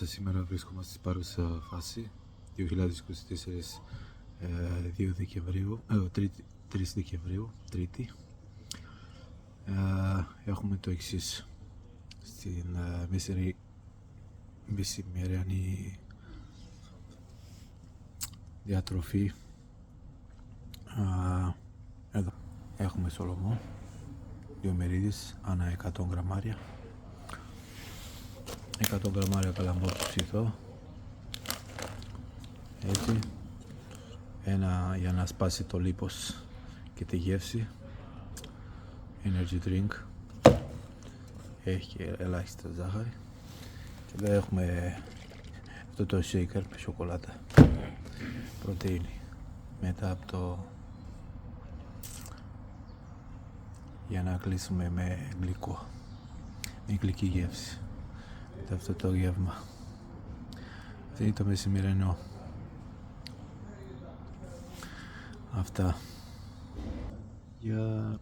Σήμερα βρίσκομαστε στην παρούσα φάση 2024 2 Δεκεμβρίου, 3 Δεκεμβρίου, Τρίτη. Έχουμε το εξής στην μεσημεριανή διατροφή. Εδώ έχουμε σολομό, 2 μερίδες ανά 100 γραμμάρια, 100 γραμμάρια καλαμπόκι ψηθό, έτσι, ένα για να σπάσει το λίπος και τη γεύση, energy drink, έχει και ελάχιστα ζάχαρη, και εδώ έχουμε αυτό το shaker με σοκολάτα, πρωτεΐνη, μετά από το για να κλείσουμε με γλυκό, με γλυκή γεύση. Αυτό το γεύμα. Αυτό είναι το μεσημερινό. Αυτά. Για